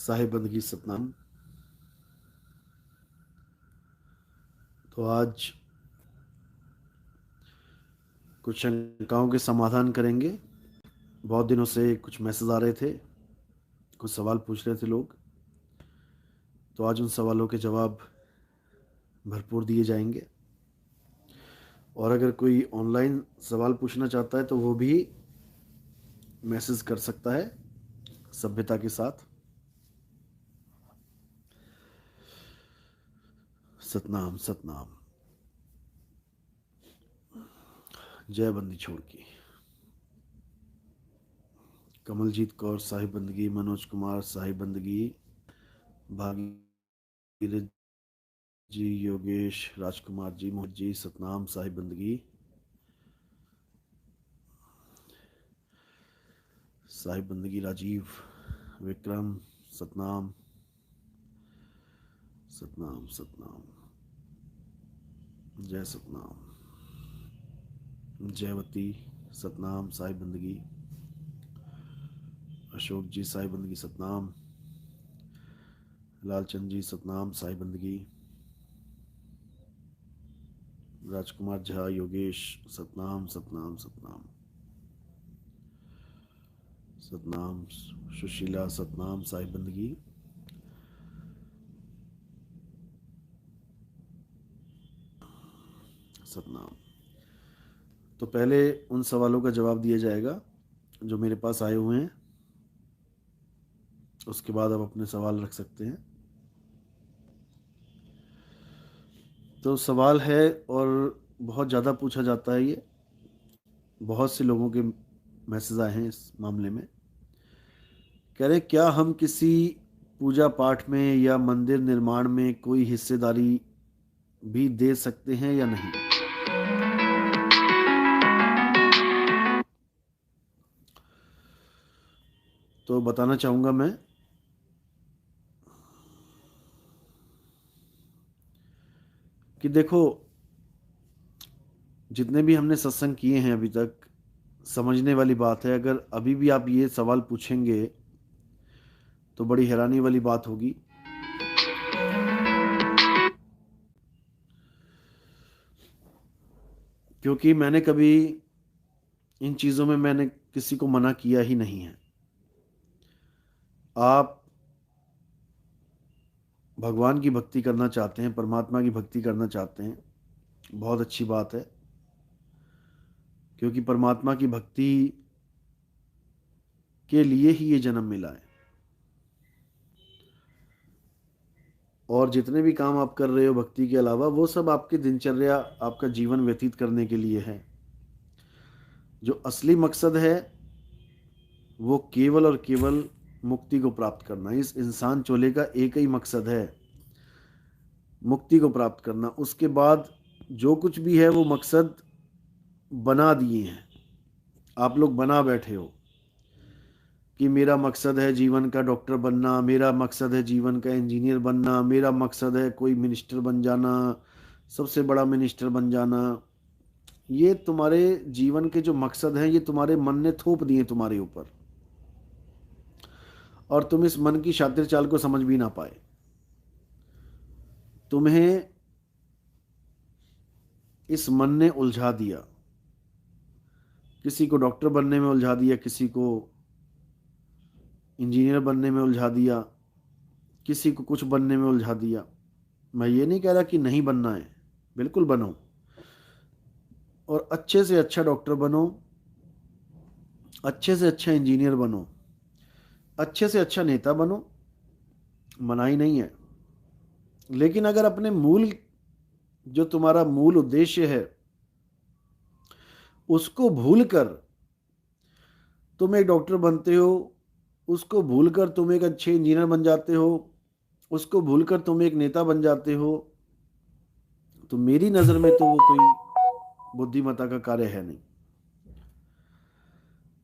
साहिब बंदगी सतनाम। तो आज कुछ शंकाओं के समाधान करेंगे। बहुत दिनों से कुछ मैसेज आ रहे थे, कुछ सवाल पूछ रहे थे लोग, तो आज उन सवालों के जवाब भरपूर दिए जाएंगे। और अगर कोई ऑनलाइन सवाल पूछना चाहता है तो वो भी मैसेज कर सकता है सभ्यता के साथ। सतनाम सतनाम। जय बंदी छोड़ की। कमलजीत कौर साहिब बंदगी, मनोज कुमार साहिब बंदगी, भागीरथ जी, योगेश, राजकुमार जी, मोहित जी, सतनाम साहिब बंदगी। साहिब बंदगी राजीव, विक्रम, सतनाम सतनाम सतनाम। जय सतनाम। जयवती, सतनाम साहिब बंदगी। अशोक जी साहिब बंदगी सतनाम। लालचंद जी सतनाम साहिब बंदगी। राजकुमार झा, योगेश, सतनाम सतनाम सतनाम सतनाम। सुशीला, सतनाम साहिब बंदगी। सतनाम। तो पहले उन सवालों का जवाब दिया जाएगा जो मेरे पास आए हुए हैं, उसके बाद आप अपने सवाल रख सकते हैं। तो सवाल है, और बहुत ज़्यादा पूछा जाता है ये, बहुत से लोगों के मैसेज आए हैं इस मामले में। कह रहे क्या हम किसी पूजा पाठ में या मंदिर निर्माण में कोई हिस्सेदारी भी दे सकते हैं या नहीं। तो बताना चाहूंगा मैं कि देखो, जितने भी हमने सत्संग किए हैं अभी तक, समझने वाली बात है। अगर अभी भी आप ये सवाल पूछेंगे तो बड़ी हैरानी वाली बात होगी। क्योंकि मैंने कभी इन चीज़ों में मैंने किसी को मना किया ही नहीं है। आप भगवान की भक्ति करना चाहते हैं, परमात्मा की भक्ति करना चाहते हैं, बहुत अच्छी बात है। क्योंकि परमात्मा की भक्ति के लिए ही ये जन्म मिला है। और जितने भी काम आप कर रहे हो भक्ति के अलावा, वो सब आपकी दिनचर्या, आपका जीवन व्यतीत करने के लिए है। जो असली मकसद है वो केवल और केवल मुक्ति को प्राप्त करना। इस इंसान चोले का एक ही मकसद है, मुक्ति को प्राप्त करना। उसके बाद जो कुछ भी है वो मकसद बना दिए हैं, आप लोग बना बैठे हो कि मेरा मकसद है जीवन का डॉक्टर बनना, मेरा मकसद है जीवन का इंजीनियर बनना, मेरा मकसद है कोई मिनिस्टर बन जाना, सबसे बड़ा मिनिस्टर बन जाना। ये तुम्हारे जीवन के जो मकसद हैं, ये तुम्हारे मन ने थोप दिए तुम्हारे ऊपर, और तुम इस मन की शातिर चाल को समझ भी ना पाए। तुम्हें इस मन ने उलझा दिया, किसी को डॉक्टर बनने में उलझा दिया, किसी को इंजीनियर बनने में उलझा दिया, किसी को कुछ बनने में उलझा दिया। मैं ये नहीं कह रहा कि नहीं बनना है, बिल्कुल बनो, और अच्छे से अच्छा डॉक्टर बनो, अच्छे से अच्छा इंजीनियर बनो, अच्छे से अच्छा नेता बनो, मनाही नहीं है। लेकिन अगर अपने मूल, जो तुम्हारा मूल उद्देश्य है, उसको भूलकर तुम एक डॉक्टर बनते हो, उसको भूलकर तुम एक अच्छे इंजीनियर बन जाते हो, उसको भूलकर तुम एक नेता बन जाते हो, तो मेरी नज़र में तो वो कोई बुद्धिमत्ता का कार्य है नहीं।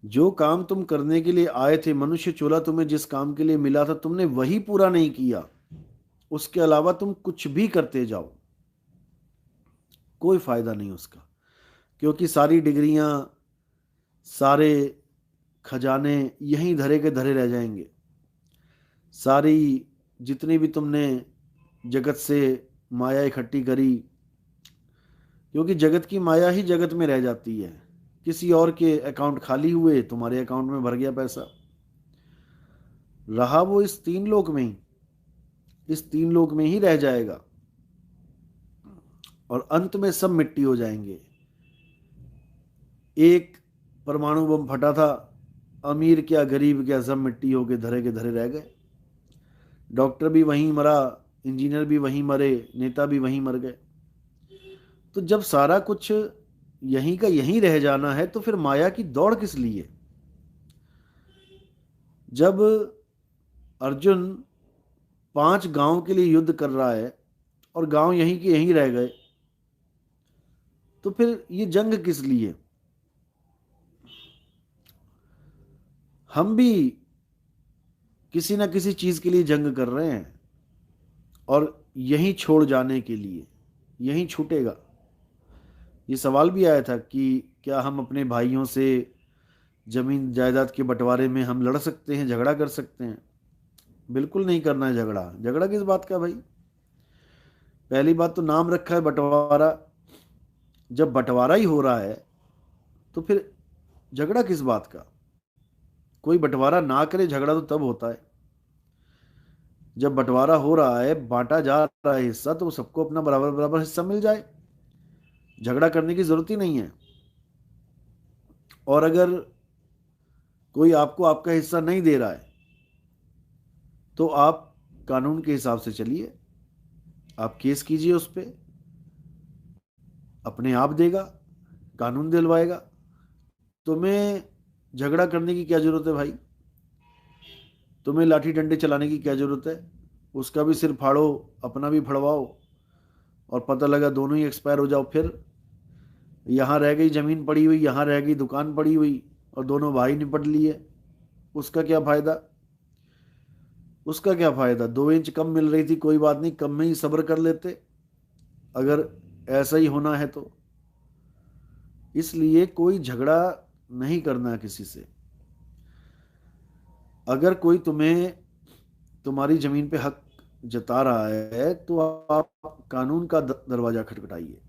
जो काम तुम करने के लिए आए थे, मनुष्य चोला तुम्हें जिस काम के लिए मिला था, तुमने वही पूरा नहीं किया। उसके अलावा तुम कुछ भी करते जाओ, कोई फायदा नहीं उसका। क्योंकि सारी डिग्रियां, सारे खजाने यहीं धरे के धरे रह जाएंगे। सारी जितनी भी तुमने जगत से माया इकट्ठी करी, क्योंकि जगत की माया ही जगत में रह जाती है। किसी और के अकाउंट खाली हुए, तुम्हारे अकाउंट में भर गया पैसा। रहा वो इस तीन लोक में ही, इस तीन लोक में ही रह जाएगा, और अंत में सब मिट्टी हो जाएंगे। एक परमाणु बम फटा था, अमीर क्या गरीब क्या सब मिट्टी होके धरे के धरे रह गए। डॉक्टर भी वहीं मरा, इंजीनियर भी वहीं मरे, नेता भी वहीं मर गए। तो जब सारा कुछ यहीं का यहीं रह जाना है, तो फिर माया की दौड़ किस लिए? जब अर्जुन 5 गांव के लिए युद्ध कर रहा है और गांव यहीं के यहीं रह गए, तो फिर ये जंग किस लिए? हम भी किसी ना किसी चीज के लिए जंग कर रहे हैं, और यहीं छोड़ जाने के लिए, यहीं छूटेगा। ये सवाल भी आया था कि क्या हम अपने भाइयों से जमीन जायदाद के बंटवारे में हम लड़ सकते हैं, झगड़ा कर सकते हैं? बिल्कुल नहीं करना है झगड़ा। झगड़ा किस बात का भाई? पहली बात तो नाम रखा है बंटवारा। जब बंटवारा ही हो रहा है तो फिर झगड़ा किस बात का? कोई बंटवारा ना करे, झगड़ा तो तब होता है जब बंटवारा हो रहा है, बांटा जा रहा है हिस्सा, तो सबको अपना बराबर बराबर हिस्सा मिल जाए। झगड़ा करने की जरूरत ही नहीं है। और अगर कोई आपको आपका हिस्सा नहीं दे रहा है, तो आप कानून के हिसाब से चलिए, आप केस कीजिए उस पर, अपने आप देगा, कानून दिलवाएगा। तुम्हें झगड़ा करने की क्या जरूरत है भाई? तुम्हें लाठी डंडे चलाने की क्या जरूरत है? उसका भी सिर फाड़ो, अपना भी फड़वाओ, और पता लगा दोनों ही एक्सपायर हो जाओ। फिर यहाँ रह गई जमीन पड़ी हुई, यहाँ रह गई दुकान पड़ी हुई, और दोनों भाई निपट लिए। उसका क्या फायदा? उसका क्या फायदा? 2 इंच कम मिल रही थी, कोई बात नहीं, कम में ही सब्र कर लेते, अगर ऐसा ही होना है तो। इसलिए कोई झगड़ा नहीं करना किसी से। अगर कोई तुम्हें तुम्हारी जमीन पे हक जता रहा है, तो आप कानून का दरवाजा खटखटाइए।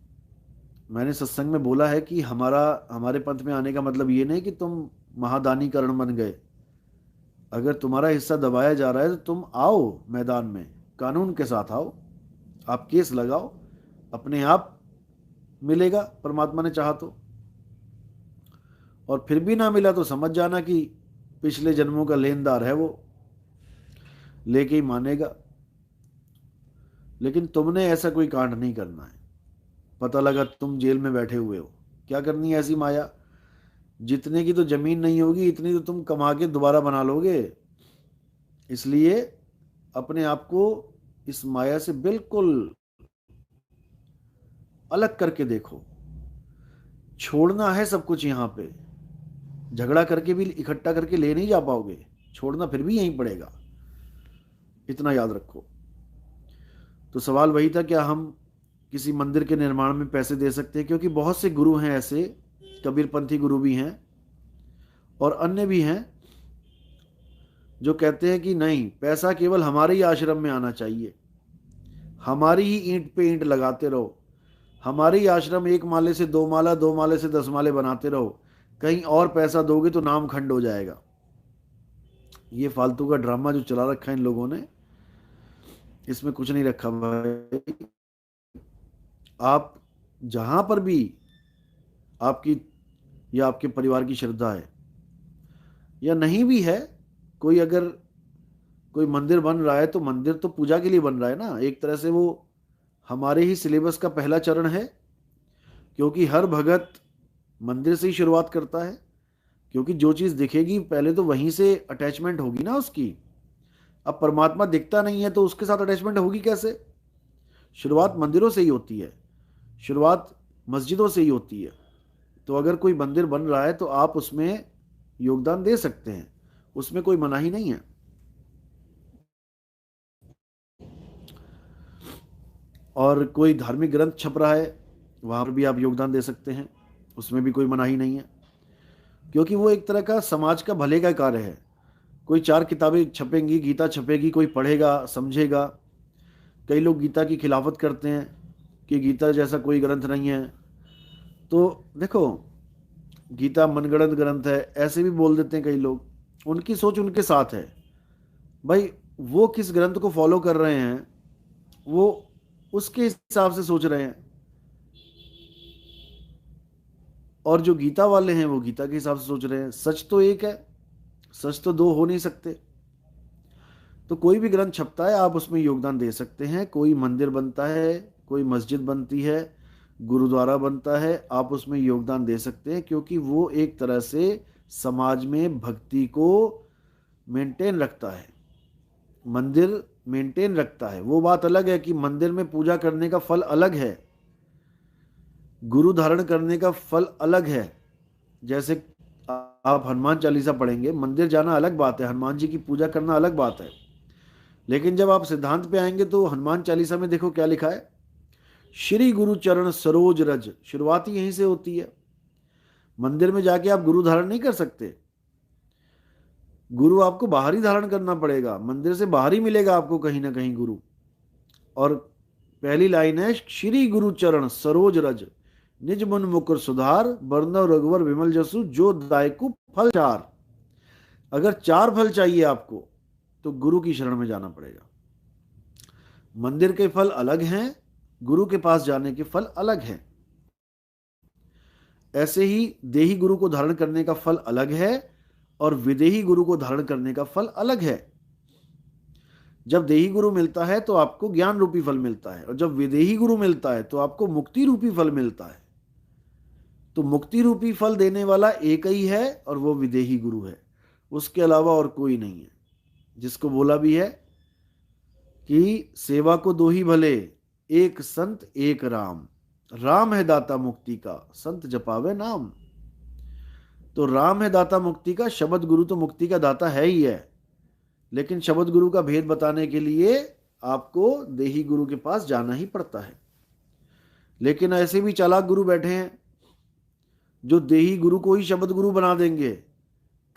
मैंने सत्संग में बोला है कि हमारे पंथ में आने का मतलब ये नहीं कि तुम महादानीकरण बन गए। अगर तुम्हारा हिस्सा दबाया जा रहा है, तो तुम आओ मैदान में, कानून के साथ आओ, आप केस लगाओ, अपने आप मिलेगा परमात्मा ने चाहा तो। और फिर भी ना मिला तो समझ जाना कि पिछले जन्मों का लेनदार है, वो लेके ही मानेगा। लेकिन तुमने ऐसा कोई कांड नहीं करना है। पता लगा तुम जेल में बैठे हुए हो, क्या करनी है ऐसी माया? जितने की तो जमीन नहीं होगी, इतनी तो तुम कमा के दोबारा बना लोगे। इसलिए अपने आप को इस माया से बिल्कुल अलग करके देखो। छोड़ना है सब कुछ यहाँ पे, झगड़ा करके भी इकट्ठा करके ले नहीं जा पाओगे, छोड़ना फिर भी यहीं पड़ेगा, इतना याद रखो। तो सवाल वही था, क्या हम किसी मंदिर के निर्माण में पैसे दे सकते हैं? क्योंकि बहुत से गुरु हैं ऐसे, कबीरपंथी गुरु भी हैं और अन्य भी हैं, जो कहते हैं कि नहीं, पैसा केवल हमारे ही आश्रम में आना चाहिए, हमारी ही ईंट पे ईंट लगाते रहो, हमारे ही आश्रम 1 माले से 2 माला, 2 माले से 10 माले बनाते रहो, कहीं और पैसा दोगे तो नाम खंड हो जाएगा। ये फालतू का ड्रामा जो चला रखा है इन लोगों ने, इसमें कुछ नहीं रखा भाई। आप जहां पर भी आपकी या आपके परिवार की श्रद्धा है, या नहीं भी है, कोई अगर कोई मंदिर बन रहा है, तो मंदिर तो पूजा के लिए बन रहा है ना, एक तरह से वो हमारे ही सिलेबस का पहला चरण है। क्योंकि हर भगत मंदिर से ही शुरुआत करता है, क्योंकि जो चीज़ दिखेगी पहले तो वहीं से अटैचमेंट होगी ना उसकी। अब परमात्मा दिखता नहीं है तो उसके साथ अटैचमेंट होगी कैसे? शुरुआत मंदिरों से ही होती है, शुरुआत मस्जिदों से ही होती है। तो अगर कोई मंदिर बन रहा है तो आप उसमें योगदान दे सकते हैं, उसमें कोई मनाही नहीं है। और कोई धार्मिक ग्रंथ छप रहा है, वहां पर भी आप योगदान दे सकते हैं, उसमें भी कोई मनाही नहीं है, क्योंकि वो एक तरह का समाज का भले का कार्य है। कोई 4 किताबें छपेंगी, गीता छपेगी, कोई पढ़ेगा समझेगा। कई लोग गीता की खिलाफत करते हैं कि गीता जैसा कोई ग्रंथ नहीं है। तो देखो, गीता मनगढ़ंत ग्रंथ है ऐसे भी बोल देते हैं कई लोग, उनकी सोच उनके साथ है भाई। वो किस ग्रंथ को फॉलो कर रहे हैं, वो उसके हिसाब से सोच रहे हैं, और जो गीता वाले हैं वो गीता के हिसाब से सोच रहे हैं। सच तो एक है, सच तो दो हो नहीं सकते। तो कोई भी ग्रंथ छपता है, आप उसमें योगदान दे सकते हैं। कोई मंदिर बनता है, कोई मस्जिद बनती है, गुरुद्वारा बनता है, आप उसमें योगदान दे सकते हैं, क्योंकि वो एक तरह से समाज में भक्ति को मेंटेन रखता है, मंदिर मेंटेन रखता है। वो बात अलग है कि मंदिर में पूजा करने का फल अलग है, गुरु धारण करने का फल अलग है। जैसे आप हनुमान चालीसा पढ़ेंगे, मंदिर जाना अलग बात है, हनुमान जी की पूजा करना अलग बात है। लेकिन जब आप सिद्धांत पे आएंगे तो हनुमान चालीसा में देखो क्या लिखा है, श्री गुरु चरण सरोज रज, शुरुआत ही यहीं से होती है। मंदिर में जाके आप गुरु धारण नहीं कर सकते, गुरु आपको बाहर ही धारण करना पड़ेगा, मंदिर से बाहर ही मिलेगा आपको कहीं ना कहीं गुरु। और पहली लाइन है, श्री गुरु चरण सरोज रज, निज मन मुकुर सुधार, बरनव रघुवर विमल जसु, जो दायकु फल चार। अगर 4 फल चाहिए आपको तो गुरु की शरण में जाना पड़ेगा। मंदिर के फल अलग हैं, गुरु के पास जाने के फल अलग हैं। ऐसे ही देही गुरु को धारण करने का फल अलग है और विदेही गुरु को धारण करने का फल अलग है। जब देही गुरु मिलता है तो आपको ज्ञान रूपी फल मिलता है, और जब विदेही गुरु मिलता है तो आपको मुक्ति रूपी फल मिलता है। तो मुक्ति रूपी फल देने वाला एक ही है और वो विदेही गुरु है, उसके अलावा और कोई नहीं है। जिसको बोला भी है कि सेवा को दो ही भले, एक संत एक राम, राम है दाता मुक्ति का, संत जपावे नाम। तो राम है दाता मुक्ति का, शब्द गुरु तो मुक्ति का दाता है ही है, लेकिन शब्द गुरु का भेद बताने के लिए आपको देही गुरु के पास जाना ही पड़ता है। लेकिन ऐसे भी चालाक गुरु बैठे हैं जो देही गुरु को ही शब्द गुरु बना देंगे,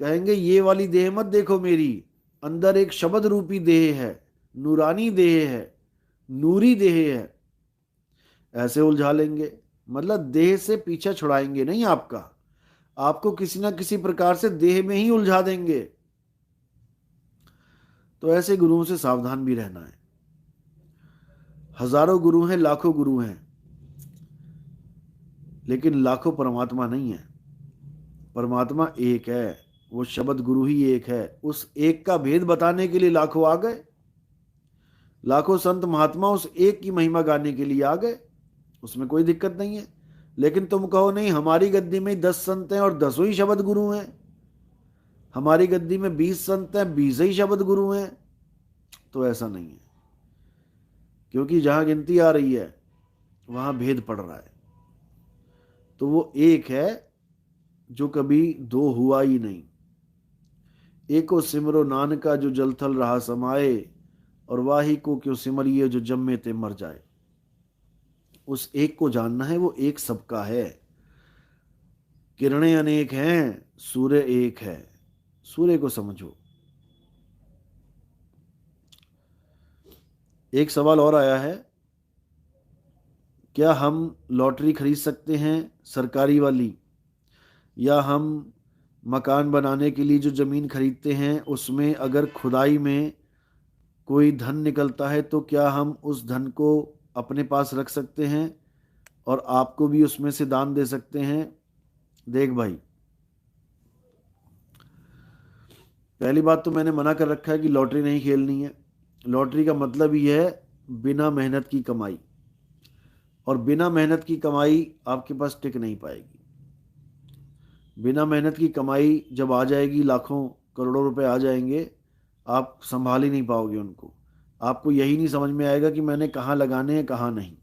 कहेंगे ये वाली देह मत देखो मेरी, अंदर एक शब्द रूपी देह है, नूरानी देह है, नूरी देह है। ऐसे उलझा लेंगे, मतलब देह से पीछा छुड़ाएंगे नहीं आपका, आपको किसी ना किसी प्रकार से देह में ही उलझा देंगे। तो ऐसे गुरुओं से सावधान भी रहना है। हजारों गुरु हैं, लाखों गुरु हैं, लेकिन लाखों परमात्मा नहीं है। परमात्मा एक है, वो शब्द गुरु ही एक है। उस एक का भेद बताने के लिए लाखों आ गए, लाखों संत महात्मा उस एक की महिमा गाने के लिए आ गए, उसमें कोई दिक्कत नहीं है। लेकिन तुम कहो नहीं, हमारी गद्दी में 10 संत हैं और 10 ही शब्द गुरु हैं, हमारी गद्दी में 20 संत हैं, 20 ही शब्द गुरु हैं, तो ऐसा नहीं है। क्योंकि जहां गिनती आ रही है वहां भेद पड़ रहा है। तो वो एक है जो कभी दो हुआ ही नहीं। एको सिमरो नानका जो जल थल रहा समाए, और वाही को क्यों सिमरिए जो जम्मे ते मर जाए। उस एक को जानना है, वो एक सबका है। किरणें अनेक हैं, सूर्य एक है, सूर्य को समझो। एक सवाल और आया है, क्या हम लॉटरी खरीद सकते हैं सरकारी वाली, या हम मकान बनाने के लिए जो ज़मीन खरीदते हैं उसमें अगर खुदाई में कोई धन निकलता है तो क्या हम उस धन को अपने पास रख सकते हैं और आपको भी उसमें से दान दे सकते हैं? देख भाई, पहली बात तो मैंने मना कर रखा है कि लॉटरी नहीं खेलनी है। लॉटरी का मतलब ही है बिना मेहनत की कमाई, और बिना मेहनत की कमाई आपके पास टिक नहीं पाएगी। बिना मेहनत की कमाई जब आ जाएगी, लाखों करोड़ों रुपए आ जाएंगे, आप संभाल ही नहीं पाओगे उनको। आपको यही नहीं समझ में आएगा कि मैंने कहाँ लगाने हैं कहाँ नहीं।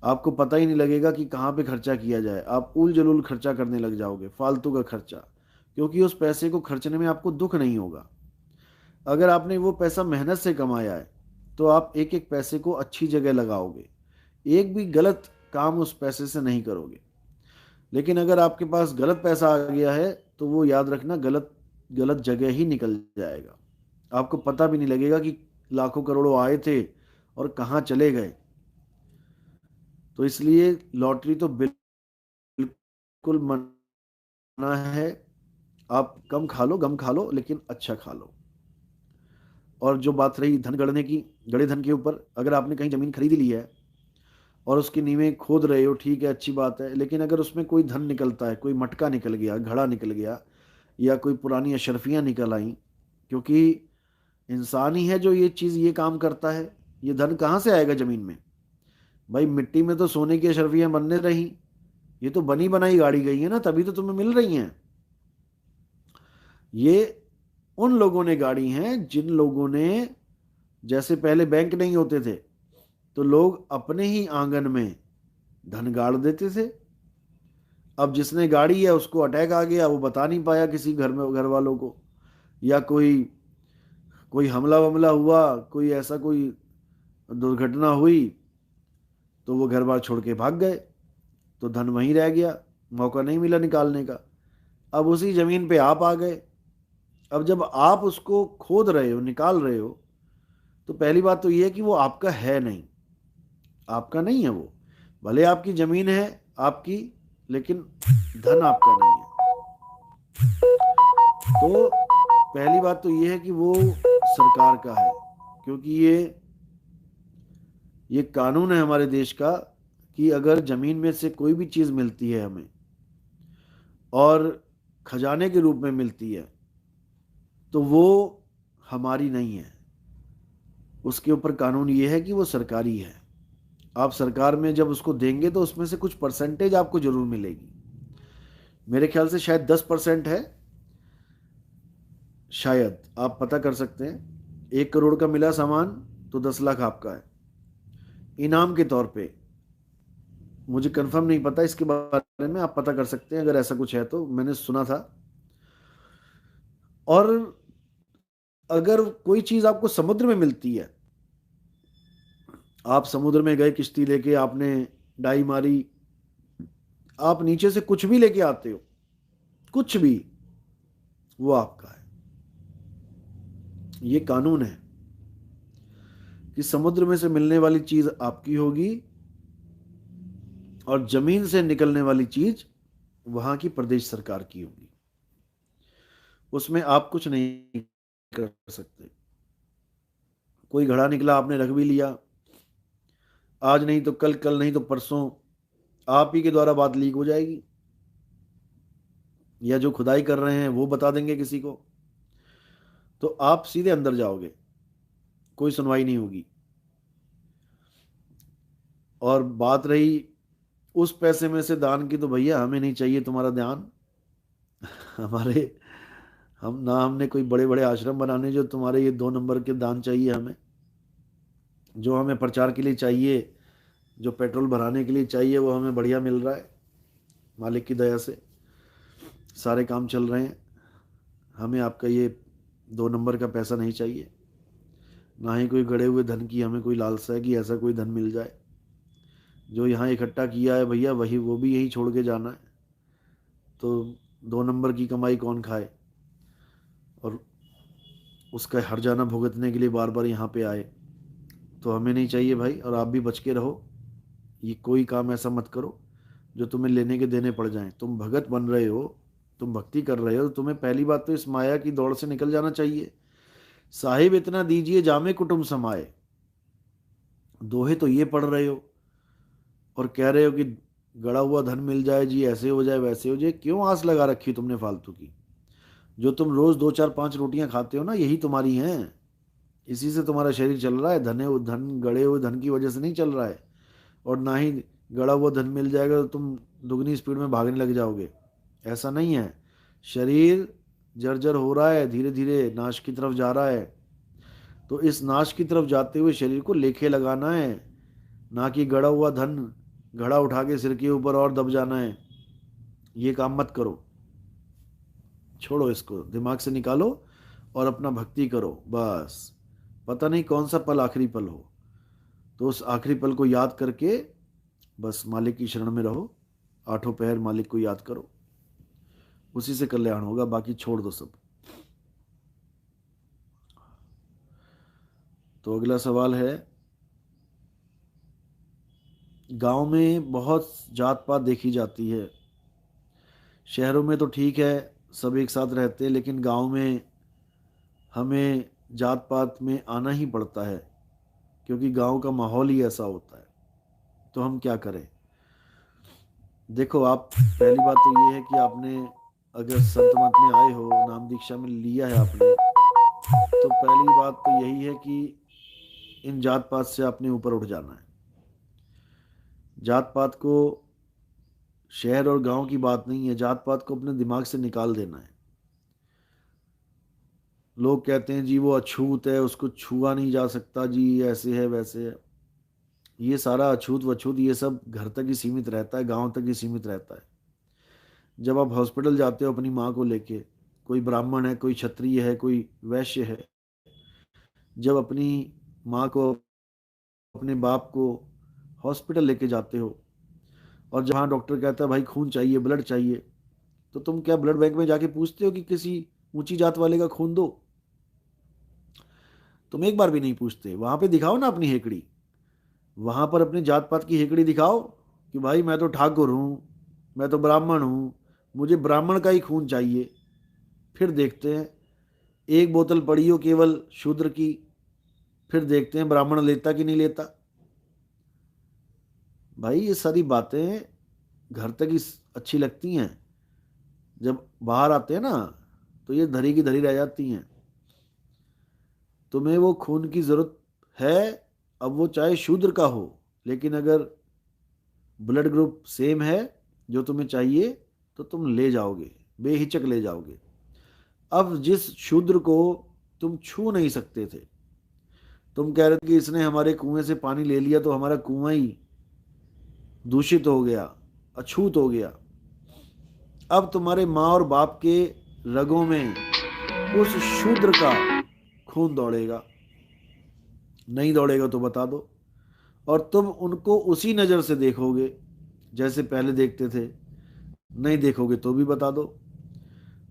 आपको पता ही नहीं लगेगा कि कहाँ पे खर्चा किया जाए। आप उल जलूल खर्चा करने लग जाओगे, फालतू का खर्चा, क्योंकि उस पैसे को खर्चने में आपको दुख नहीं होगा। अगर आपने वो पैसा मेहनत से कमाया है तो आप एक एक पैसे को अच्छी जगह लगाओगे, एक भी गलत काम उस पैसे से नहीं करोगे। लेकिन अगर आपके पास गलत पैसा आ गया है तो वो याद रखना, गलत गलत जगह ही निकल जाएगा। आपको पता भी नहीं लगेगा कि लाखों करोड़ों आए थे और कहाँ चले गए। तो इसलिए लॉटरी तो बिल्कुल मना है। आप कम खा लो, गम खा लो, लेकिन अच्छा खा लो। और जो बात रही धन गढ़ने की, गड़े धन के ऊपर, अगर आपने कहीं जमीन खरीद ली है और उसकी नींवें खोद रहे हो, ठीक है, अच्छी बात है, लेकिन अगर उसमें कोई धन निकलता है, कोई मटका निकल गया, घड़ा निकल गया, या कोई पुरानी अशरफियां निकल आई, क्योंकि इंसान ही है जो ये चीज, ये काम करता है, ये धन कहाँ से आएगा जमीन में? भाई मिट्टी में तो सोने की अशरफियां बनने रही, ये तो बनी बनाई गाड़ी गई है ना, तभी तो तुम्हें मिल रही हैं। ये उन लोगों ने गाड़ी हैं जिन लोगों ने, जैसे पहले बैंक नहीं होते थे तो लोग अपने ही आंगन में धन गाड़ देते थे। अब जिसने गाड़ी है उसको अटैक आ गया, वो बता नहीं पाया किसी घर में, घर वालों को, या कोई कोई हमला वमला हुआ, कोई ऐसा कोई दुर्घटना हुई, तो वो घर बार छोड़ के भाग गए, तो धन वहीं रह गया, मौका नहीं मिला निकालने का। अब उसी जमीन पे आप आ गए। अब जब आप उसको खोद रहे हो, निकाल रहे हो, तो पहली बात तो ये है कि वो आपका है नहीं, आपका नहीं है वो। भले आपकी जमीन है आपकी, लेकिन धन आपका नहीं है। तो पहली बात तो ये है कि वो सरकार का है, क्योंकि ये कानून है हमारे देश का कि अगर जमीन में से कोई भी चीज मिलती है हमें और खजाने के रूप में मिलती है, तो वो हमारी नहीं है। उसके ऊपर कानून ये है कि वो सरकारी है। आप सरकार में जब उसको देंगे तो उसमें से कुछ परसेंटेज आपको जरूर मिलेगी। मेरे ख्याल से शायद 10% है, शायद, आप पता कर सकते हैं। 1 करोड़ का मिला सामान तो 10 लाख आपका है इनाम के तौर पे। मुझे कंफर्म नहीं पता इसके बारे में, आप पता कर सकते हैं अगर ऐसा कुछ है तो, मैंने सुना था। और अगर कोई चीज आपको समुद्र में मिलती है, आप समुद्र में गए किश्ती लेके, आपने डाई मारी, आप नीचे से कुछ भी लेके आते हो, कुछ भी, वो आपका है। ये कानून है कि समुद्र में से मिलने वाली चीज आपकी होगी और जमीन से निकलने वाली चीज वहां की प्रदेश सरकार की होगी। उसमें आप कुछ नहीं कर सकते। कोई घड़ा निकला, आपने रख भी लिया, आज नहीं तो कल, कल नहीं तो परसों आप ही के द्वारा बात लीक हो जाएगी, या जो खुदाई कर रहे हैं वो बता देंगे किसी को, तो आप सीधे अंदर जाओगे, कोई सुनवाई नहीं होगी। और बात रही उस पैसे में से दान की, तो भैया हमें नहीं चाहिए तुम्हारा ध्यान। हमारे, हम ना, हमने कोई बड़े बड़े आश्रम बनाने जो तुम्हारे ये 2 नंबर के दान चाहिए हमें। जो हमें प्रचार के लिए चाहिए, जो पेट्रोल भराने के लिए चाहिए, वो हमें बढ़िया मिल रहा है, मालिक की दया से सारे काम चल रहे हैं। हमें आपका ये 2 नंबर का पैसा नहीं चाहिए, ना ही कोई गड़े हुए धन की हमें कोई लालसा है कि ऐसा कोई धन मिल जाए। जो यहाँ इकट्ठा किया है भैया, वही वो भी यही छोड़ के जाना है, तो 2 नंबर की कमाई कौन खाए? और उसका हर जाना भुगतने के लिए बार बार यहाँ पे आए, तो हमें नहीं चाहिए भाई। और आप भी बच के रहो, ये कोई काम ऐसा मत करो जो तुम्हें लेने के देने पड़ जाएं। तुम भगत बन रहे हो, तुम भक्ति कर रहे हो, तो तुम्हें पहली बात तो इस माया की दौड़ से निकल जाना चाहिए। साहिब इतना दीजिए जामे कुटुंब समाए, दोहे तो ये पढ़ रहे हो और कह रहे हो कि गड़ा हुआ धन मिल जाए जी, ऐसे हो जाए वैसे हो जाए। क्यों आस लगा रखी तुमने फालतू की? जो तुम रोज 2 4 5 रोटियां खाते हो ना, यही तुम्हारी हैं, इसी से तुम्हारा शरीर चल रहा है। धन गड़े हुए धन की वजह से नहीं चल रहा है। और ना ही गड़ा हुआ धन मिल जाएगा तो तुम दुगनी स्पीड में भागने लग जाओगे, ऐसा नहीं है। शरीर जर्जर हो रहा है, धीरे धीरे नाश की तरफ जा रहा है, तो इस नाश की तरफ जाते हुए शरीर को लेखे लगाना है, ना कि गड़ा हुआ धन घड़ा उठा के सिर के ऊपर और दब जाना है। ये काम मत करो, छोड़ो इसको, दिमाग से निकालो और अपना भक्ति करो बस। पता नहीं कौन सा पल आखिरी पल हो, तो उस आखिरी पल को याद करके बस मालिक की शरण में रहो। 8 पहर मालिक को याद करो, उसी से कल्याण होगा, बाकी छोड़ दो सब। तो अगला सवाल है, गांव में बहुत जात पात देखी जाती है। शहरों में तो ठीक है, सब एक साथ रहते हैं, लेकिन गांव में हमें जात पात में आना ही पड़ता है, क्योंकि गांव का माहौल ही ऐसा होता है। तो हम क्या करें? देखो, आप पहली बात तो ये है कि आपने अगर संत मत में आए हो, नाम दीक्षा में लिया है आपने, तो पहली बात तो यही है कि इन जात पात से आपने ऊपर उठ जाना है। जात पात को, शहर और गांव की बात नहीं है, जात पात को अपने दिमाग से निकाल देना है। लोग कहते हैं जी वो अछूत है, उसको छुआ नहीं जा सकता जी, ऐसे है वैसे है। ये सारा अछूत वछूत ये सब घर तक ही सीमित रहता है, गांव तक ही सीमित रहता है। जब आप हॉस्पिटल जाते हो अपनी माँ को लेके, कोई ब्राह्मण है, कोई क्षत्रिय है, कोई वैश्य है, जब अपनी माँ को, अपने बाप को हॉस्पिटल लेके जाते हो, और जहाँ डॉक्टर कहता है भाई खून चाहिए, ब्लड चाहिए, तो तुम क्या ब्लड बैंक में जाके पूछते हो कि किसी ऊंची जात वाले का खून दो? तुम एक बार भी नहीं पूछते। वहां पे दिखाओ ना अपनी हेकड़ी, वहां पर अपनी जात पात की हेकड़ी दिखाओ कि भाई मैं तो ठाकुर हूं, मैं तो ब्राह्मण हूं, मुझे ब्राह्मण का ही खून चाहिए। फिर देखते हैं, एक बोतल पड़ी हो केवल शूद्र की, फिर देखते हैं ब्राह्मण लेता कि नहीं लेता। भाई ये सारी बातें घर तक ही अच्छी लगती हैं, जब बाहर आते हैं ना तो ये धरी की धरी रह जाती हैं। तुम्हें वो खून की जरूरत है, अब वो चाहे शूद्र का हो, लेकिन अगर ब्लड ग्रुप सेम है जो तुम्हें चाहिए, तो तुम ले जाओगे, बेहिचक ले जाओगे। अब जिस शूद्र को तुम छू नहीं सकते थे, तुम कह रहे थे कि इसने हमारे कुएं से पानी ले लिया तो हमारा कुआं ही दूषित हो गया, अछूत हो गया। अब तुम्हारे माँ और बाप के रगों में उस शूद्र का खून दौड़ेगा। नहीं दौड़ेगा तो बता दो, और तुम उनको उसी नज़र से देखोगे जैसे पहले देखते थे। नहीं देखोगे तो भी बता दो।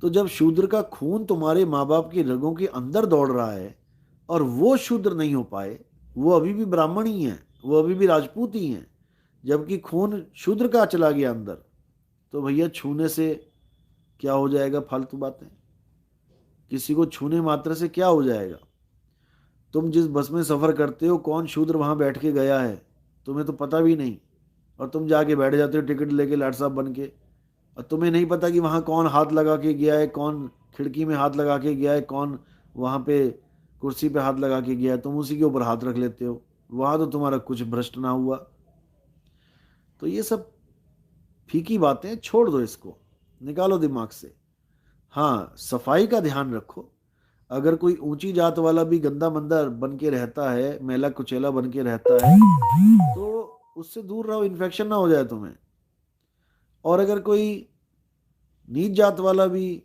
तो जब शूद्र का खून तुम्हारे माँ बाप की रगों के अंदर दौड़ रहा है और वो शूद्र नहीं हो पाए, वो अभी भी ब्राह्मण ही हैं, वो अभी भी राजपूत ही हैं, जबकि खून शूद्र का चला गया अंदर, तो भैया छूने से क्या हो जाएगा? फालतू बातें। किसी को छूने मात्र से क्या हो जाएगा? तुम जिस बस में सफ़र करते हो, कौन शूद्र वहां बैठ के गया है तुम्हें तो पता भी नहीं, और तुम जाके बैठ जाते हो टिकट लेके लाट साहब बन के, और तुम्हें नहीं पता कि वहाँ कौन हाथ लगा के गया है, कौन खिड़की में हाथ लगा के गया है, कौन वहाँ पे कुर्सी पे हाथ लगा के गया है, तुम उसी के ऊपर हाथ रख लेते हो। वहाँ तो तुम्हारा कुछ भ्रष्ट ना हुआ। तो ये सब फीकी बातें छोड़ दो, इसको निकालो दिमाग से। हाँ, सफाई का ध्यान रखो। अगर कोई ऊंची जात वाला भी गंदा मंदा बन के रहता है, मैला कुचैला बन के रहता है, तो उससे दूर रहो, इन्फेक्शन ना हो जाए तुम्हें। और अगर कोई नीच जात वाला भी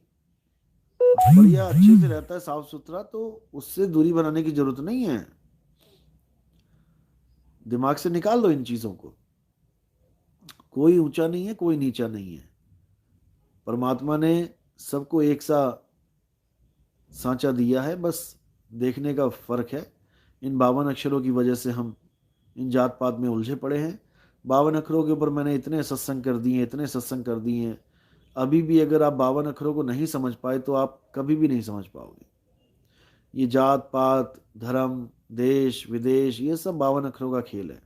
बढ़िया अच्छे से रहता है, साफ सुथरा, तो उससे दूरी बनाने की जरूरत नहीं है। दिमाग से निकाल दो इन चीजों को। कोई ऊंचा नहीं है, कोई नीचा नहीं है। परमात्मा ने सबको एक सा सांचा दिया है, बस देखने का फर्क है। इन 52 अक्षरों की वजह से हम इन जात पात में उलझे पड़े हैं। 52 अक्षरों के ऊपर मैंने इतने सत्संग कर दिए, इतने सत्संग कर दिए हैं। अभी भी अगर आप 52 अक्षरों को नहीं समझ पाए तो आप कभी भी नहीं समझ पाओगे। ये जात पात, धर्म, देश विदेश, ये सब 52 अक्षरों का खेल है।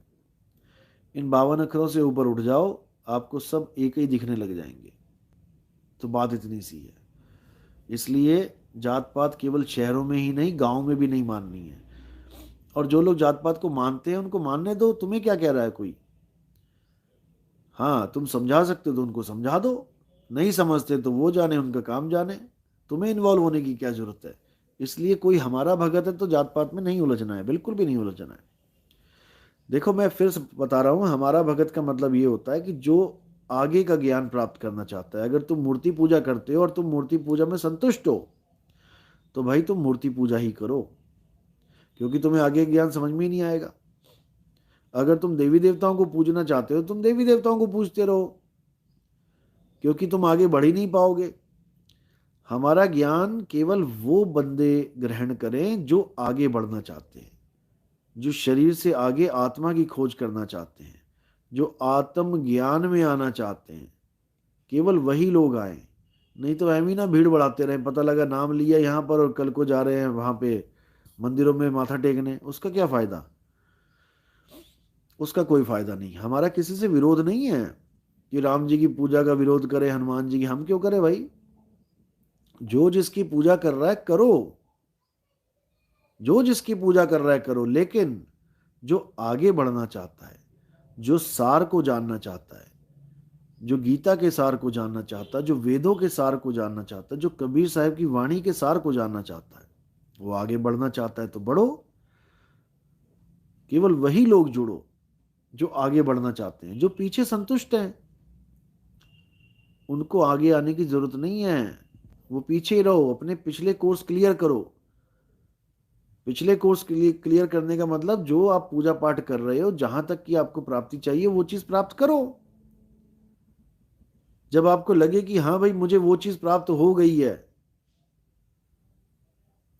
इन 52 अक्षरों से ऊपर उठ जाओ, आपको सब एक ही दिखने लग जाएंगे। तो बात इतनी सी है। इसलिए जात पात केवल शहरों में ही नहीं, गांव में भी नहीं माननी है। और जो लोग जात पात को मानते हैं उनको मानने दो, तुम्हें क्या कह रहा है कोई? हाँ, तुम समझा सकते हो तो उनको समझा दो, नहीं समझते तो वो जाने, उनका काम जाने। तुम्हें इन्वॉल्व होने की क्या जरूरत है? इसलिए कोई हमारा भगत है तो जात पात में नहीं उलझना है, बिल्कुल भी नहीं उलझना है। देखो, मैं फिर से बता रहा हूँ, हमारा भगत का मतलब ये होता है कि जो आगे का ज्ञान प्राप्त करना चाहता है। अगर तुम मूर्ति पूजा करते हो और तुम मूर्ति पूजा में संतुष्ट हो, तो भाई तुम मूर्ति पूजा ही करो, क्योंकि तुम्हें आगे ज्ञान समझ में ही नहीं आएगा। अगर तुम देवी देवताओं को पूजना चाहते हो, तुम देवी देवताओं को पूजते रहो, क्योंकि तुम आगे बढ़ ही नहीं पाओगे। हमारा ज्ञान केवल वो बंदे ग्रहण करें जो आगे बढ़ना चाहते हैं। जो शरीर से आगे आत्मा की खोज करना चाहते हैं, जो आत्म ज्ञान में आना चाहते हैं, केवल वही लोग आए। नहीं तो एम ही ना भीड़ बढ़ाते रहे, पता लगा नाम लिया यहाँ पर और कल को जा रहे हैं वहां पे मंदिरों में माथा टेकने, उसका क्या फायदा? उसका कोई फायदा नहीं। हमारा किसी से विरोध नहीं है कि राम जी की पूजा का विरोध करे, हनुमान जी की, हम क्यों करें भाई? जो जिसकी पूजा कर रहा है करो, जो जिसकी पूजा कर रहा है करो, लेकिन जो आगे बढ़ना चाहता है, जो सार को जानना चाहता है, जो गीता के सार को जानना चाहता है, जो वेदों के सार को जानना चाहता है, जो कबीर साहब की वाणी के सार को जानना चाहता है, वो आगे बढ़ना चाहता है तो बढ़ो। केवल वही लोग जुड़ो जो आगे बढ़ना चाहते हैं। जो पीछे संतुष्ट हैं उनको आगे आने की जरूरत नहीं है, वो पीछे ही रहो, अपने पिछले कोर्स क्लियर करो। पिछले कोर्स क्लियर करने का मतलब जो आप पूजा पाठ कर रहे हो, जहां तक की आपको प्राप्ति चाहिए वो चीज प्राप्त करो। जब आपको लगे कि हाँ भाई मुझे वो चीज प्राप्त हो गई है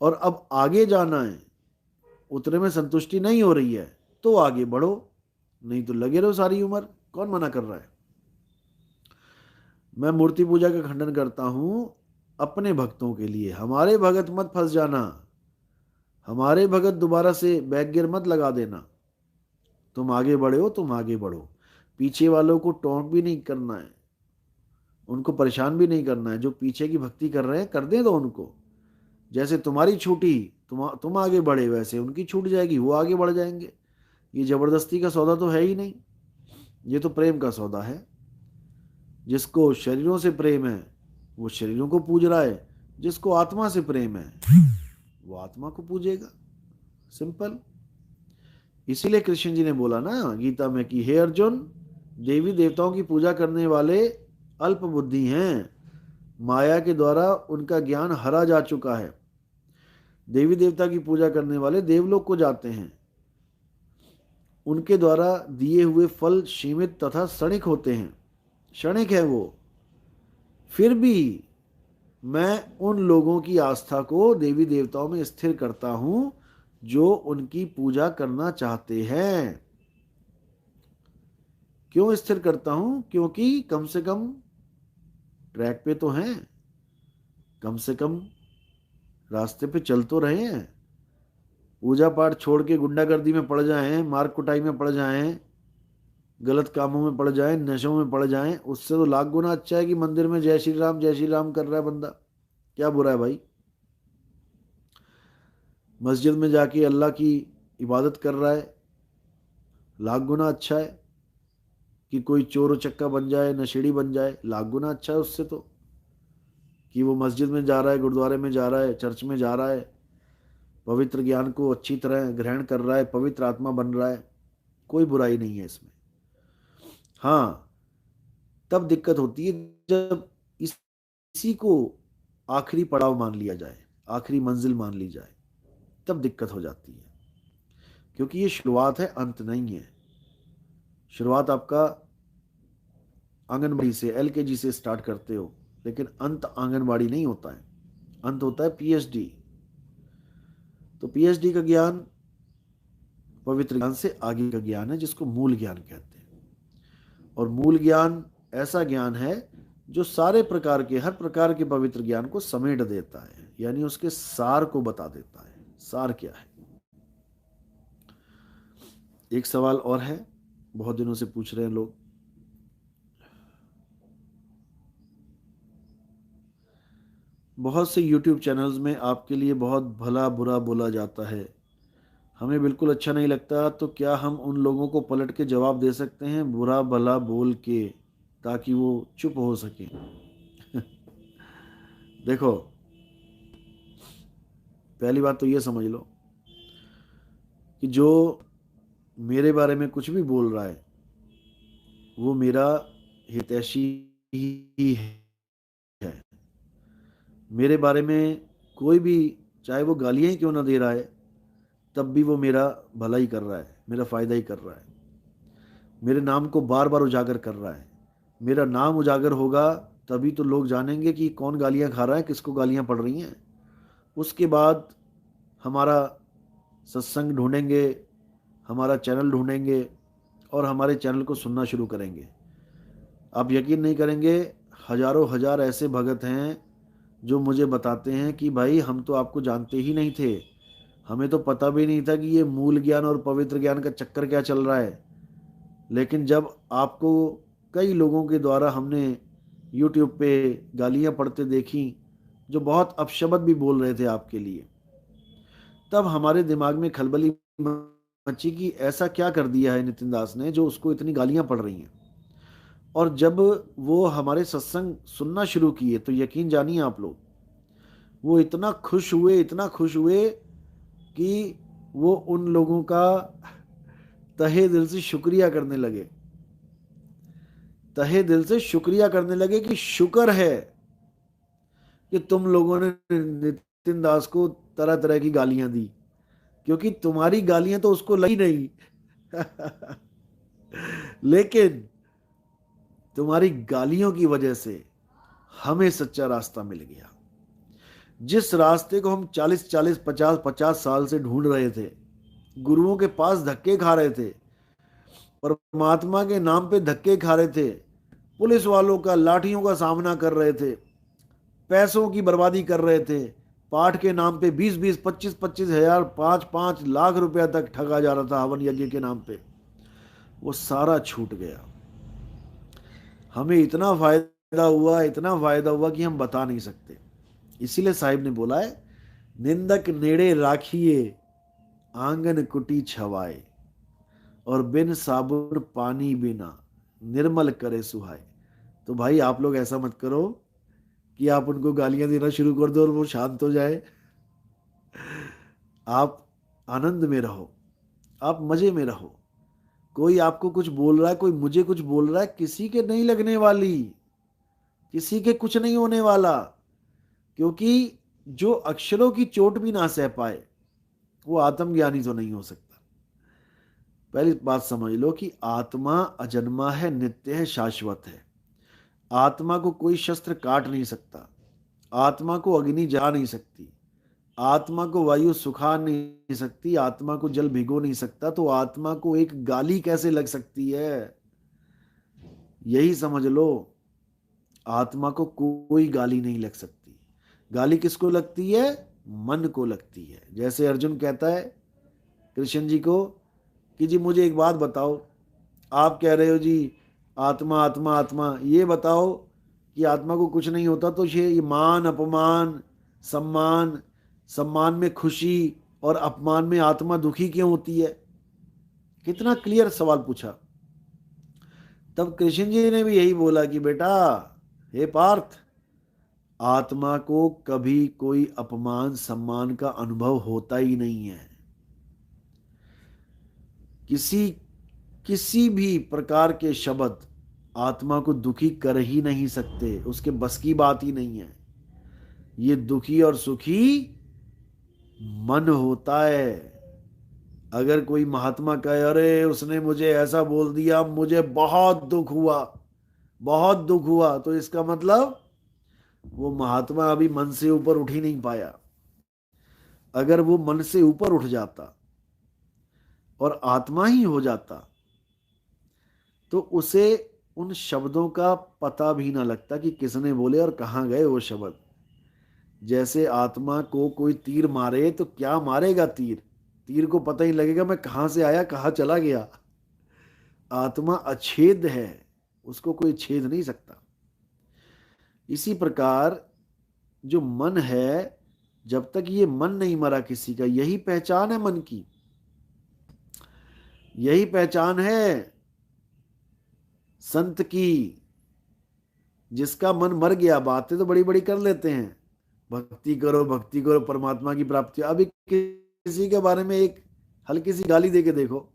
और अब आगे जाना है, उतने में संतुष्टि नहीं हो रही है, तो आगे बढ़ो, नहीं तो लगे रहो सारी उम्र। कौन मना कर रहा है? मैं मूर्ति पूजा का खंडन करता हूं अपने भक्तों के लिए। हमारे भगत मत फंस जाना, हमारे भगत दोबारा से बैक गियर मत लगा देना। तुम आगे बढ़े हो, तुम आगे बढ़ो। पीछे वालों को टोंट भी नहीं करना है, उनको परेशान भी नहीं करना है। जो पीछे की भक्ति कर रहे हैं कर दे दो उनको। जैसे तुम्हारी छूटी, तुम आगे बढ़े, वैसे उनकी छूट जाएगी, वो आगे बढ़ जाएंगे। ये जबरदस्ती का सौदा तो है ही नहीं, ये तो प्रेम का सौदा है। जिसको शरीरों से प्रेम है वो शरीरों को पूज रहा है, जिसको आत्मा से प्रेम है वो आत्मा को पूजेगा। सिंपल। इसीलिए कृष्ण जी ने बोला ना गीता में कि हे अर्जुन, देवी देवताओं की पूजा करने वाले अल्प बुद्धि हैं, माया के द्वारा उनका ज्ञान हरा जा चुका है। देवी देवता की पूजा करने वाले देवलोक को जाते हैं, उनके द्वारा दिए हुए फल सीमित तथा क्षणिक होते हैं, क्षणिक है वो। फिर भी मैं उन लोगों की आस्था को देवी देवताओं में स्थिर करता हूं जो उनकी पूजा करना चाहते हैं। क्यों स्थिर करता हूं? क्योंकि कम से कम ट्रैक पे तो हैं, कम से कम रास्ते पे चल तो रहे हैं। पूजा पाठ छोड़ के गुंडागर्दी में पड़ जाएं, मार कुटाई में पड़ जाएं, गलत कामों में पड़ जाएं, नशों में पड़ जाएं, उससे तो लाख गुना अच्छा है कि मंदिर में जय श्री राम कर रहा है बंदा। क्या बुरा है भाई? मस्जिद में जाके अल्लाह की इबादत कर रहा है, लाख गुना अच्छा है कि कोई चोर चक्का बन जाए, नशेड़ी बन जाए, लाख गुना अच्छा है उससे तो। कि वो मस्जिद में जा रहा है, गुरुद्वारे में जा रहा है, चर्च में जा रहा है, पवित्र ज्ञान को अच्छी तरह ग्रहण कर रहा है, पवित्र आत्मा बन रहा है, कोई बुराई नहीं है इसमें। हाँ, तब दिक्कत होती है जब इसी को आखिरी पड़ाव मान लिया जाए, आखिरी मंजिल मान ली जाए, तब दिक्कत हो जाती है। क्योंकि ये शुरुआत है, अंत नहीं है। शुरुआत आपका आंगनबाड़ी से, एलकेजी से स्टार्ट करते हो, लेकिन अंत आंगनबाड़ी नहीं होता है, अंत होता है पीएचडी। तो पीएचडी का ज्ञान पवित्र ज्ञान से आगे का ज्ञान है, जिसको मूल ज्ञान कहते हैं। और मूल ज्ञान ऐसा ज्ञान है जो सारे प्रकार के, हर प्रकार के पवित्र ज्ञान को समेट देता है, यानी उसके सार को बता देता है। सार क्या है? एक सवाल और है, बहुत दिनों से पूछ रहे हैं लोग। बहुत से YouTube चैनल्स में आपके लिए बहुत भला बुरा बोला जाता है, हमें बिल्कुल अच्छा नहीं लगता, तो क्या हम उन लोगों को पलट के जवाब दे सकते हैं बुरा भला बोल के, ताकि वो चुप हो सके? देखो, पहली बात तो ये समझ लो कि जो मेरे बारे में कुछ भी बोल रहा है वो मेरा हितैषी ही है। मेरे बारे में कोई भी, चाहे वो गालियां ही क्यों ना दे रहा है, तब भी वो मेरा भला ही कर रहा है, मेरा फायदा ही कर रहा है, मेरे नाम को बार बार उजागर कर रहा है। मेरा नाम उजागर होगा तभी तो लोग जानेंगे कि कौन गालियां खा रहा है, किसको गालियां पड़ रही हैं। उसके बाद हमारा सत्संग ढूंढेंगे, हमारा चैनल ढूंढेंगे और हमारे चैनल को सुनना शुरू करेंगे। आप यकीन नहीं करेंगे, हजारों हजार ऐसे भगत हैं जो मुझे बताते हैं कि भाई हम तो आपको जानते ही नहीं थे, हमें तो पता भी नहीं था कि ये मूल ज्ञान और पवित्र ज्ञान का चक्कर क्या चल रहा है। लेकिन जब आपको कई लोगों के द्वारा हमने यूट्यूब पे गालियां पढ़ते देखी, जो बहुत अपशब्द भी बोल रहे थे आपके लिए, तब हमारे दिमाग में खलबली मची कि ऐसा क्या कर दिया है नितिन दास ने जो उसको इतनी गालियां पड़ रही हैं। और जब वो हमारे सत्संग सुनना शुरू किए तो यकीन जानिए आप लोग, वो इतना खुश हुए, इतना खुश हुए कि वो उन लोगों का तहे दिल से शुक्रिया करने लगे, तहे दिल से शुक्रिया करने लगे कि शुक्र है कि तुम लोगों ने नितिन दास को तरह तरह की गालियां दी, क्योंकि तुम्हारी गालियां तो उसको लगी नहीं लेकिन तुम्हारी गालियों की वजह से हमें सच्चा रास्ता मिल गया। जिस रास्ते को हम 40-40, 50-50 साल से ढूंढ रहे थे, गुरुओं के पास धक्के खा रहे थे, परमात्मा के नाम पे धक्के खा रहे थे, पुलिस वालों का लाठियों का सामना कर रहे थे, पैसों की बर्बादी कर रहे थे, पाठ के नाम पे 20-20, 25-25 हजार, 5-5 लाख रुपया तक ठगा जा रहा था हवन यज्ञ के नाम पे, वो सारा छूट गया। हमें इतना फायदा हुआ, इतना फायदा हुआ कि हम बता नहीं सकते। इसीलिए साहिब ने बोला है, निंदक नेड़े राखिए आंगन कुटी छवाए, और बिन साबुन पानी बिना निर्मल करे सुहाए। तो भाई आप लोग ऐसा मत करो कि आप उनको गालियां देना शुरू कर दो और वो शांत हो जाए। आप आनंद में रहो, आप मजे में रहो। कोई आपको कुछ बोल रहा है, कोई मुझे कुछ बोल रहा है, किसी के नहीं लगने वाली, किसी के कुछ नहीं होने वाला। क्योंकि जो अक्षरों की चोट भी ना सह पाए वो आत्मज्ञानी तो नहीं हो सकता। पहली बात समझ लो कि आत्मा अजन्मा है, नित्य है, शाश्वत है। आत्मा को कोई शस्त्र काट नहीं सकता, आत्मा को अग्नि जला नहीं सकती, आत्मा को वायु सुखा नहीं सकती, आत्मा को जल भिगो नहीं सकता, तो आत्मा को एक गाली कैसे लग सकती है? यही समझ लो, आत्मा को कोई गाली नहीं लग सकती। गाली किसको लगती है? मन को लगती है। जैसे अर्जुन कहता है कृष्ण जी को कि जी मुझे एक बात बताओ, आप कह रहे हो जी आत्मा आत्मा आत्मा, ये बताओ कि आत्मा को कुछ नहीं होता तो ये मान अपमान, सम्मान, सम्मान में खुशी और अपमान में आत्मा दुखी क्यों होती है? कितना क्लियर सवाल पूछा। तब कृष्ण जी ने भी यही बोला कि बेटा, हे पार्थ, आत्मा को कभी कोई अपमान सम्मान का अनुभव होता ही नहीं है। किसी भी प्रकार के शब्द आत्मा को दुखी कर ही नहीं सकते, उसके बस की बात ही नहीं है। ये दुखी और सुखी मन होता है। अगर कोई महात्मा कहे अरे उसने मुझे ऐसा बोल दिया, मुझे बहुत दुख हुआ, बहुत दुख हुआ, तो इसका मतलब वो महात्मा अभी मन से ऊपर उठ ही नहीं पाया। अगर वो मन से ऊपर उठ जाता और आत्मा ही हो जाता तो उसे उन शब्दों का पता भी ना लगता कि किसने बोले और कहाँ गए वो शब्द। जैसे आत्मा को कोई तीर मारे तो क्या मारेगा तीर, तीर को पता ही लगेगा मैं कहाँ से आया कहाँ चला गया। आत्मा अछेद है, उसको कोई छेद नहीं सकता। इसी प्रकार जो मन है, जब तक ये मन नहीं मरा किसी का, यही पहचान है मन की, यही पहचान है संत की। जिसका मन मर गया, बातें तो बड़ी बड़ी कर लेते हैं, भक्ति करो भक्ति करो परमात्मा की प्राप्ति। अभी किसी के बारे में एक हल्की सी गाली दे के देखो,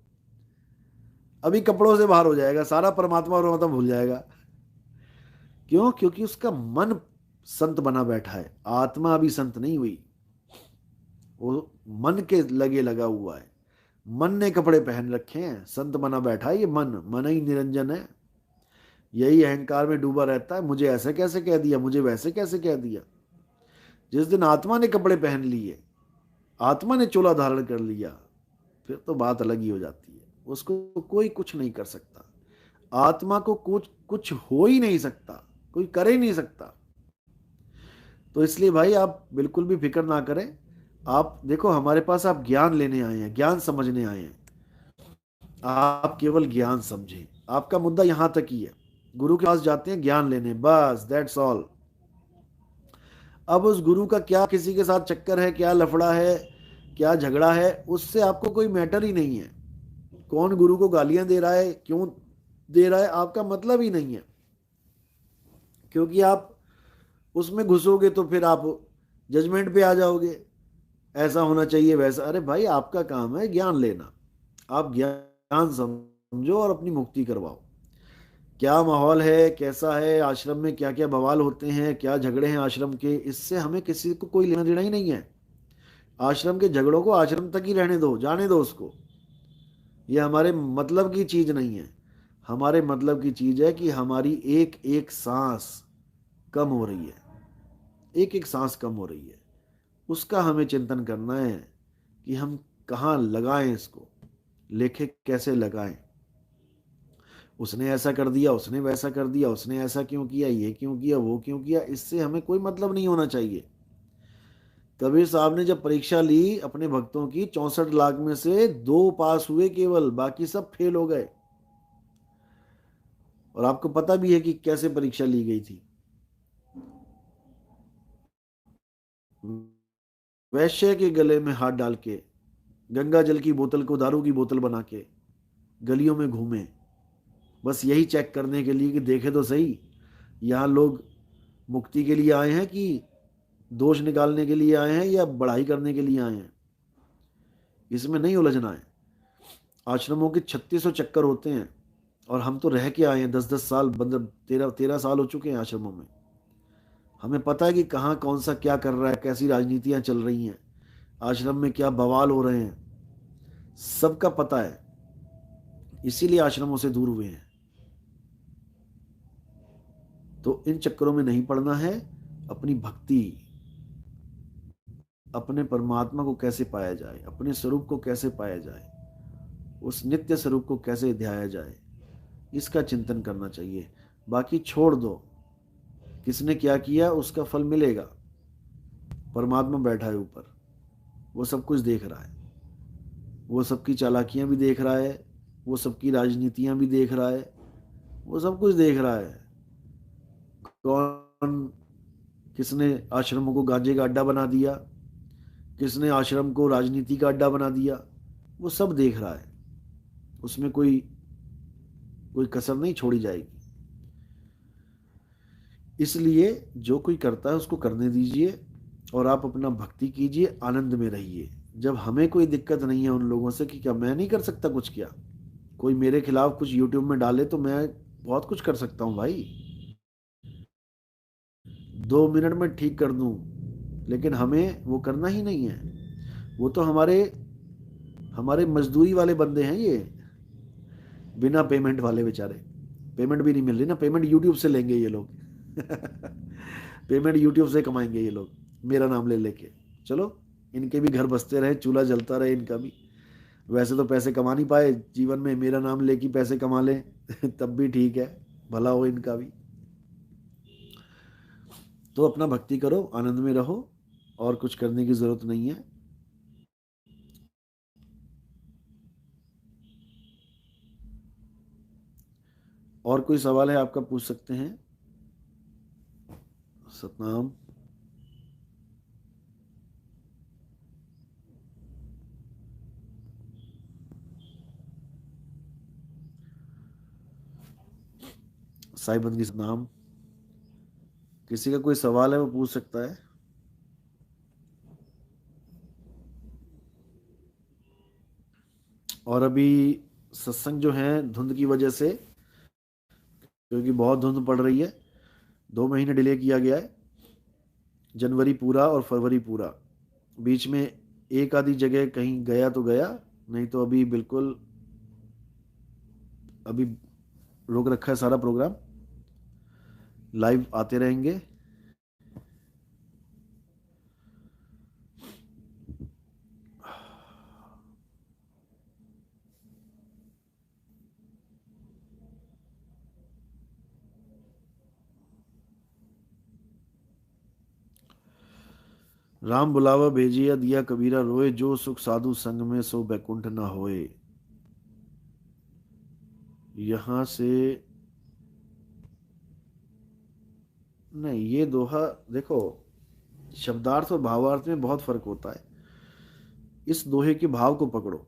अभी कपड़ों से बाहर हो जाएगा, सारा परमात्मा परमात्मा भूल जाएगा। क्यों? क्योंकि उसका मन संत बना बैठा है, आत्मा अभी संत नहीं हुई, वो मन के लगे लगा हुआ है। मन ने कपड़े पहन रखे हैं, संत बना बैठा है ये मन, मन ही निरंजन है। यही अहंकार में डूबा रहता है, मुझे ऐसे कैसे कह दिया, मुझे वैसे कैसे कह दिया। जिस दिन आत्मा ने कपड़े पहन लिए, आत्मा ने चोला धारण कर लिया, फिर तो बात अलग ही हो जाती है। उसको कोई कुछ नहीं कर सकता, आत्मा को कुछ कुछ हो ही नहीं सकता, कोई कर ही नहीं सकता। तो इसलिए भाई आप बिल्कुल भी फिक्र ना करें। आप देखो, हमारे पास आप ज्ञान लेने आए हैं, ज्ञान समझने आए हैं। आप केवल ज्ञान समझें, आपका मुद्दा यहां तक ही है। गुरु के पास जाते हैं ज्ञान लेने, बस दैट्स ऑल। अब उस गुरु का क्या किसी के साथ चक्कर है, क्या लफड़ा है, क्या झगड़ा है, उससे आपको कोई मैटर ही नहीं है। कौन गुरु को गालियां दे रहा है, क्यों दे रहा है, आपका मतलब ही नहीं है। क्योंकि आप उसमें घुसोगे तो फिर आप जजमेंट पे आ जाओगे, ऐसा होना चाहिए वैसा। अरे भाई, आपका काम है ज्ञान लेना। आप ज्ञान समझो और अपनी मुक्ति करवाओ। क्या माहौल है, कैसा है आश्रम में, क्या क्या बवाल होते हैं, क्या झगड़े हैं आश्रम के, इससे हमें किसी को कोई लेना देना ही नहीं है। आश्रम के झगड़ों को आश्रम तक ही रहने दो, जाने दो उसको। ये हमारे मतलब की चीज नहीं है। हमारे मतलब की चीज है कि हमारी एक एक सांस कम हो रही है, एक एक सांस कम हो रही है। उसका हमें चिंतन करना है कि हम कहाँ लगाएं इसको, लेखे कैसे लगाएं। उसने ऐसा कर दिया, उसने वैसा कर दिया, उसने ऐसा क्यों किया, ये क्यों किया, वो क्यों किया, इससे हमें कोई मतलब नहीं होना चाहिए। कबीर साहब ने जब परीक्षा ली अपने भक्तों की, 64 लाख में से 2 पास हुए केवल, बाकी सब फेल हो गए। और आपको पता भी है कि कैसे परीक्षा ली गई थी। वैश्य के गले में हाथ डाल के, गंगा जल की बोतल को दारू की बोतल बना के गलियों में घूमे, बस यही चेक करने के लिए कि देखे तो सही यहाँ लोग मुक्ति के लिए आए हैं कि दोष निकालने के लिए आए हैं या बढ़ाई करने के लिए आए हैं। इसमें नहीं उलझना है। आश्रमों के 3600 चक्कर होते हैं, और हम तो रह के आए हैं 10-10 साल, 13-13 साल हो चुके हैं आश्रमों में। हमें पता है कि कहाँ कौन सा क्या कर रहा है, कैसी राजनीतियां चल रही हैं, आश्रम में क्या बवाल हो रहे हैं, सबका पता है। इसीलिए आश्रमों से दूर हुए हैं। तो इन चक्करों में नहीं पड़ना है। अपनी भक्ति, अपने परमात्मा को कैसे पाया जाए, अपने स्वरूप को कैसे पाया जाए, उस नित्य स्वरूप को कैसे ध्याया जाए, इसका चिंतन करना चाहिए। बाकी छोड़ दो, किसने क्या किया उसका फल मिलेगा। परमात्मा बैठा है ऊपर, वो सब कुछ देख रहा है। वो सबकी चालाकियां भी देख रहा है, वो सबकी राजनीतियां भी देख रहा है, वो सब कुछ देख रहा है। कौन, किसने आश्रमों को गांजे का अड्डा बना दिया, किसने आश्रम को राजनीति का अड्डा बना दिया, वो सब देख रहा है। उसमें कोई कोई कसर नहीं छोड़ी जाएगी। इसलिए जो कोई करता है उसको करने दीजिए, और आप अपना भक्ति कीजिए, आनंद में रहिए। जब हमें कोई दिक्कत नहीं है उन लोगों से कि क्या मैं नहीं कर सकता कुछ, क्या कोई मेरे खिलाफ कुछ यूट्यूब में डाले तो मैं बहुत कुछ कर सकता हूँ भाई, 2 मिनट में ठीक कर दूं। लेकिन हमें वो करना ही नहीं है। वो तो हमारे हमारे मजदूरी वाले बंदे हैं ये, बिना पेमेंट वाले बेचारे। पेमेंट भी नहीं मिल रही ना, पेमेंट यूट्यूब से लेंगे ये लोग। पेमेंट यूट्यूब से कमाएंगे ये लोग, मेरा नाम ले लेके। चलो, इनके भी घर बसते रहे, चूल्हा जलता रहे इनका भी। वैसे तो पैसे कमा नहीं पाए जीवन में, मेरा नाम लेके पैसे कमा लें तब भी ठीक है, भला हो इनका भी। तो अपना भक्ति करो, आनंद में रहो, और कुछ करने की जरूरत नहीं है। और कोई सवाल है आपका, पूछ सकते हैं। सतनाम। साईं बंदगी सतनाम। किसी का कोई सवाल है वो पूछ सकता है। और अभी सत्संग जो है धुंध की वजह से, क्योंकि बहुत धुंध पड़ रही है, 2 महीने डिले किया गया है। जनवरी पूरा और फरवरी पूरा, बीच में एक आधी जगह कहीं गया तो गया, नहीं तो अभी बिल्कुल, अभी रोक रखा है सारा प्रोग्राम। लाइव आते रहेंगे। राम बुलावा भेजिया दिया कबीरा रोए, जो सुख साधु संग में सो बैकुंठ न होए। यहां से नहीं, ये दोहा देखो, शब्दार्थ और भावार्थ में बहुत फर्क होता है। इस दोहे के भाव को पकड़ो।